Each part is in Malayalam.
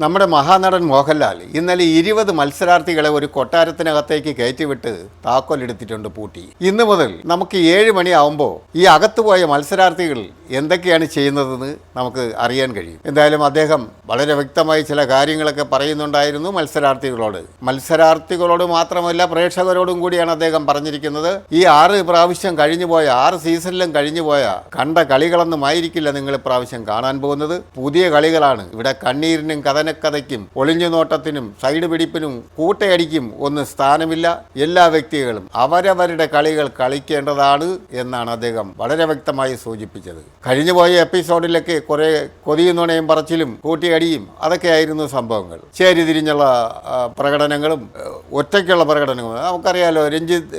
നമ്മുടെ മഹാനടൻ മോഹൻലാൽ ഇന്നലെ 20 മത്സരാർത്ഥികളെ ഒരു കൊട്ടാരത്തിനകത്തേക്ക് കയറ്റിവിട്ട് താക്കോലെടുത്തിട്ടുണ്ട് പൂട്ടി. ഇന്നു മുതൽ നമുക്ക് 7 മണിയാവുമ്പോൾ ഈ അകത്തുപോയ മത്സരാർത്ഥികൾ എന്തൊക്കെയാണ് ചെയ്യുന്നതെന്ന് നമുക്ക് അറിയാൻ കഴിയും. എന്തായാലും അദ്ദേഹം വളരെ വ്യക്തമായി ചില കാര്യങ്ങളൊക്കെ പറയുന്നുണ്ടായിരുന്നു മത്സരാർത്ഥികളോട് മാത്രമല്ല പ്രേക്ഷകരോടും കൂടിയാണ് അദ്ദേഹം പറഞ്ഞിരിക്കുന്നത്. ഈ 6 പ്രാവശ്യം കഴിഞ്ഞുപോയ 6 സീസണിലും കഴിഞ്ഞുപോയ കണ്ട കളികളൊന്നും ആയിരിക്കില്ല നിങ്ങൾ ഇപ്രാവശ്യം കാണാൻ പോകുന്നത്. പുതിയ കളികളാണ്. ഇവിടെ കണ്ണീരിനും കഥനക്കഥയ്ക്കും ഒളിഞ്ഞുനോട്ടത്തിനും സൈഡ് പിടിപ്പിനും കൂട്ടയടിക്കും ഒന്നും സ്ഥാനമില്ല. എല്ലാ വ്യക്തികളും അവരവരുടെ കളികൾ കളിക്കേണ്ടതാണ് എന്നാണ് അദ്ദേഹം വളരെ വ്യക്തമായി സൂചിപ്പിച്ചത്. കഴിഞ്ഞുപോയ എപ്പിസോഡിലൊക്കെ കുറെ കൊതിയും നുണയും പറച്ചിലും കൂട്ടിയടിയും അതൊക്കെയായിരുന്നു സംഭവങ്ങൾ. ചേരി തിരിഞ്ഞുള്ള പ്രകടനങ്ങളും ഒറ്റയ്ക്കുള്ള പ്രകടനങ്ങളും നമുക്കറിയാലോ.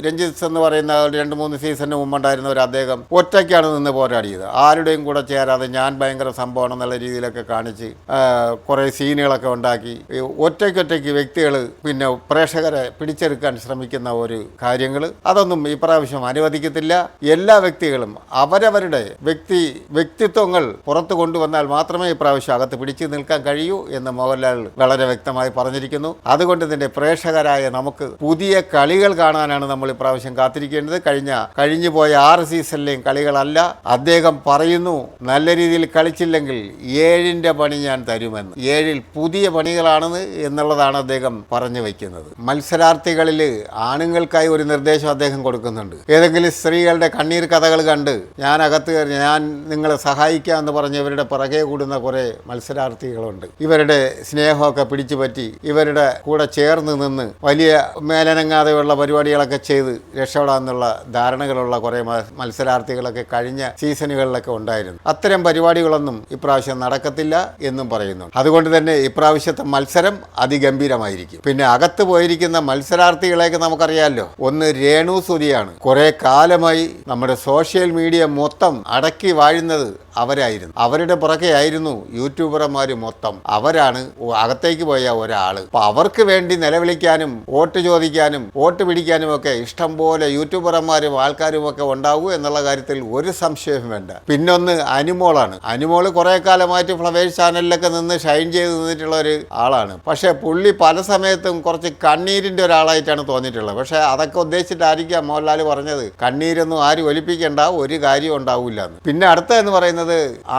രഞ്ജിത്ത് എന്ന് പറയുന്ന 2-3 സീസണിന് മുമ്പുണ്ടായിരുന്ന ഒരു അദ്ദേഹം ഒറ്റയ്ക്കാണ് നിന്ന് പോരാടിയത്. ആരുടെയും കൂടെ ചേരാതെ ഞാൻ ഭയങ്കര സംഭവം എന്നുള്ള രീതിയിലൊക്കെ കാണിച്ച് കുറേ സീനുകളൊക്കെ ഉണ്ടാക്കി ഒറ്റയ്ക്കൊറ്റയ്ക്ക് വ്യക്തികൾ പിന്നെ പ്രേക്ഷകരെ പിടിച്ചെടുക്കാൻ ശ്രമിക്കുന്ന ഒരു കാര്യങ്ങൾ അതൊന്നും ഈ പ്രാവശ്യം അനുവദിക്കത്തില്ല. എല്ലാ വ്യക്തികളും അവരവരുടെ വ്യക്തിത്വങ്ങൾ പുറത്തു കൊണ്ടുവന്നാൽ മാത്രമേ ഈ പ്രാവശ്യം അകത്ത് പിടിച്ചു നിൽക്കാൻ കഴിയൂ എന്ന് മോഹൻലാൽ വളരെ വ്യക്തമായി പറഞ്ഞിരിക്കുന്നു. അതുകൊണ്ട് തന്നെ പ്രേക്ഷകരായ നമുക്ക് പുതിയ കളികൾ കാണാനാണ് നമ്മൾ ഈ പ്രാവശ്യം കാത്തിരിക്കേണ്ടത്. കഴിഞ്ഞുപോയ 6 സീസണിലെയും കളികളല്ല. അദ്ദേഹം പറയുന്നു നല്ല രീതിയിൽ കളിച്ചില്ലെങ്കിൽ 7ന്റെ പണി ഞാൻ തരുമെന്ന്. 7 പുതിയ പണികളാണെന്ന് എന്നുള്ളതാണ് അദ്ദേഹം പറഞ്ഞു വയ്ക്കുന്നത്. മത്സരാർത്ഥികളിൽ ആണുങ്ങൾക്കായി ഒരു നിർദ്ദേശം അദ്ദേഹം കൊടുക്കുന്നുണ്ട്. ഏതെങ്കിലും സ്ത്രീകളുടെ കണ്ണീർ കഥകൾ കണ്ട് ഞാൻ അകത്ത് കയറി ഞാൻ നിങ്ങളെ സഹായിക്കാമെന്ന് പറഞ്ഞ് ഇവരുടെ പുറകെ കൂടുന്ന കുറേ മത്സരാർത്ഥികളുണ്ട്. ഇവരുടെ സ്നേഹമൊക്കെ പിടിച്ചു പറ്റി ഇവരുടെ കൂടെ ചേർന്ന് നിന്ന് വലിയ മേലനങ്ങാതെയുള്ള പരിപാടികളൊക്കെ ചെയ്ത് രക്ഷപ്പെടാമെന്നുള്ള ധാരണകളുള്ള കുറേ മത്സരാർത്ഥികളൊക്കെ കഴിഞ്ഞ സീസണുകളിലൊക്കെ ഉണ്ടായിരുന്നു. അത്തരം പരിപാടികളൊന്നും ഇപ്രാവശ്യം നടക്കത്തില്ല എന്നും പറയുന്നു. അതുകൊണ്ട് തന്നെ ഇപ്രാവശ്യത്തെ മത്സരം അതിഗംഭീരമായിരിക്കും. പിന്നെ അകത്ത് പോയിരിക്കുന്ന മത്സരാർത്ഥികളെയൊക്കെ നമുക്കറിയാമല്ലോ. ഒന്ന് രേണു സുധിയാണ്. കുറെ കാലമായി നമ്മുടെ സോഷ്യൽ മീഡിയ മൊത്തം അടക്കി വാഴുന്നത് അവരായിരുന്നു. അവരുടെ പുറകെ ആയിരുന്നു യൂട്യൂബർമാർ മൊത്തം. അവരാണ് അകത്തേക്ക് പോയ ഒരാള്. അപ്പൊ അവർക്ക് വേണ്ടി നിലവിളിക്കാനും വോട്ട് ചോദിക്കാനും വോട്ട് പിടിക്കാനും ഒക്കെ ഇഷ്ടം പോലെ യൂട്യൂബർമാരും ആൾക്കാരും ഒക്കെ ഉണ്ടാവൂ എന്നുള്ള കാര്യത്തിൽ ഒരു സംശയവും വേണ്ട. പിന്നൊന്ന് അനുമോളാണ്. അനുമോള് കുറെ കാലമായിട്ട് ഫ്ലവേഴ്സ് ചാനലിലൊക്കെ നിന്ന് ഷൈൻ ചെയ്ത് നിന്നിട്ടുള്ള ഒരു ആളാണ്. പക്ഷെ പുള്ളി പല സമയത്തും കുറച്ച് കണ്ണീരിന്റെ ഒരാളായിട്ടാണ് തോന്നിയിട്ടുള്ളത്. പക്ഷെ അതൊക്കെ ഉദ്ദേശിച്ചിട്ടായിരിക്കാം മോഹൻലാൽ പറഞ്ഞത് കണ്ണീരൊന്നും ആരും ഒലിപ്പിക്കേണ്ട, ഒരു കാര്യം ഉണ്ടാവില്ല എന്ന്. പിന്നെ അടുത്തതെന്ന് പറയുന്നത്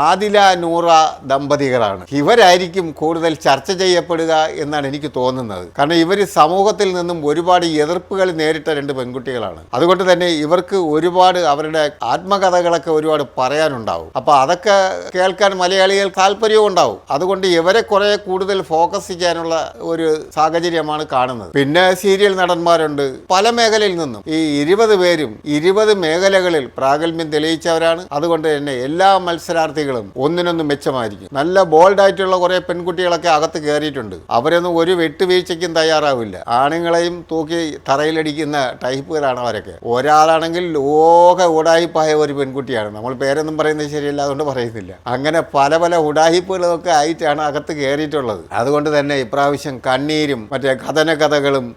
ആദില നൂറ ദമ്പതികളാണ്. ഇവരായിരിക്കും കൂടുതൽ ചർച്ച ചെയ്യപ്പെടുക എന്നാണ് എനിക്ക് തോന്നുന്നത്. കാരണം ഇവർ സമൂഹത്തിൽ നിന്നും ഒരുപാട് എതിർപ്പുകൾ നേരിട്ട 2 പെൺകുട്ടികളാണ്. അതുകൊണ്ട് തന്നെ ഇവർക്ക് ഒരുപാട് അവരുടെ ആത്മകഥകളൊക്കെ ഒരുപാട് പറയാനുണ്ടാവും. അപ്പോൾ അതൊക്കെ കേൾക്കാൻ മലയാളികൾ താല്പര്യവും ഉണ്ടാവും. അതുകൊണ്ട് ഇവരെ കുറെ കൂടുതൽ ഫോക്കസ് ചെയ്യാനുള്ള ഒരു സാഹചര്യമാണ് കാണുന്നത്. പിന്നെ സീരിയൽ നടന്മാരുണ്ട് പല മേഖലയിൽ നിന്നും. ഈ 20 പേരും 20 മേഖലകളിൽ പ്രാഗൽഭ്യം തെളിയിച്ചവരാണ്. അതുകൊണ്ട് തന്നെ എല്ലാ മത്സരാർത്ഥികളും ഒന്നിനൊന്നും മെച്ചമായിരിക്കും. നല്ല ബോൾഡായിട്ടുള്ള കുറെ പെൺകുട്ടികളൊക്കെ അകത്ത് കയറിയിട്ടുണ്ട്. അവരൊന്നും ഒരു വെട്ടുവീഴ്ചയ്ക്കും തയ്യാറാവില്ല. ആണുങ്ങളെയും തൂക്കി തറയിലടിക്കുന്ന ടൈപ്പുകളാണ് അവരൊക്കെ. ഒരാളാണെങ്കിൽ ലോക ഉടായിപ്പായ ഒരു പെൺകുട്ടിയാണ്. നമ്മൾ പേരൊന്നും പറയുന്നത് ശരിയല്ല, അതുകൊണ്ട് പറയുന്നില്ല. അങ്ങനെ പല പല ഉടായിപ്പുകളൊക്കെ ആയിട്ടാണ് അകത്ത് കയറിയിട്ടുള്ളത്. അതുകൊണ്ട് തന്നെ ഇപ്രാവശ്യം കണ്ണീരും മറ്റേ കഥനകഥകളും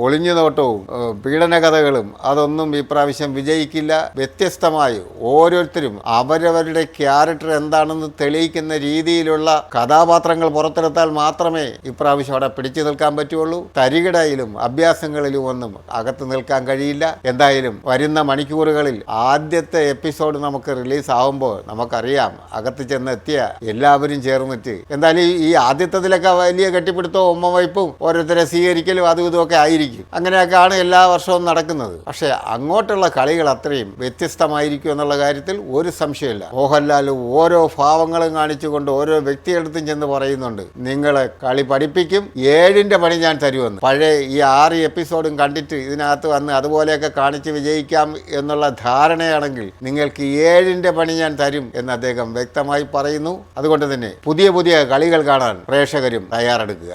ഒളിഞ്ഞുനോട്ടവും പീഡന കഥകളും അതൊന്നും ഇപ്രാവശ്യം വിജയിക്കില്ല. വ്യത്യസ്തമായി ഓരോരുത്തരും അവരവരുടെ ക്യാരക്ടർ എന്താണെന്ന് തെളിയിക്കുന്ന രീതിയിലുള്ള കഥാപാത്രങ്ങൾ പുറത്തെടുത്താൽ മാത്രമേ ഇപ്രാവശ്യം അവിടെ പിടിച്ചു നിൽക്കാൻ പറ്റുള്ളൂ. തരികിടയിലും അഭ്യാസങ്ങളിലും ഒന്നും അകത്ത് നിൽക്കാൻ കഴിയില്ല. എന്തായാലും വരുന്ന മണിക്കൂറുകളിൽ ആദ്യത്തെ എപ്പിസോഡ് നമുക്ക് റിലീസ് ആവുമ്പോൾ നമുക്കറിയാം അകത്ത് ചെന്നെത്തിയ എല്ലാവരും ചേർന്നിട്ട് എന്തായാലും ഈ ആദ്യത്തതിലൊക്കെ വലിയ കെട്ടിപ്പിടുത്തവും ഉമ്മവയ്പ്പും ഓരോരുത്തരെ സ്വീകരിക്കലും അതും ഇതുമൊക്കെ ആയിരിക്കും. അങ്ങനെയൊക്കെയാണ് എല്ലാ വർഷവും നടക്കുന്നത്. പക്ഷേ അങ്ങോട്ടുള്ള കളികൾ അത്രയും വ്യത്യസ്തമായിരിക്കും എന്നുള്ള കാര്യത്തിൽ ഒരു സംശയമില്ല. മോഹൻലാൽ ഓരോ ഭാവങ്ങളും കാണിച്ചുകൊണ്ട് ഓരോ വ്യക്തിയെടുത്തും ചെന്ന് പറയുന്നുണ്ട് നിങ്ങളെ കളി പഠിപ്പിക്കും, 7ന്റെ പണി ഞാൻ തരുമെന്ന്. പഴയ ഈ 6 എപ്പിസോഡും കണ്ടിട്ട് ഇതിനകത്ത് വന്ന് അതുപോലെയൊക്കെ കാണിച്ച് വിജയിക്കാം എന്നുള്ള ധാരണയാണെങ്കിൽ നിങ്ങൾക്ക് 7ന്റെ പണി ഞാൻ തരും എന്ന് അദ്ദേഹം വ്യക്തമായി പറയുന്നു. അതുകൊണ്ട് തന്നെ പുതിയ പുതിയ കളികൾ കാണാൻ പ്രേക്ഷകരും തയ്യാറെടുക്കുക.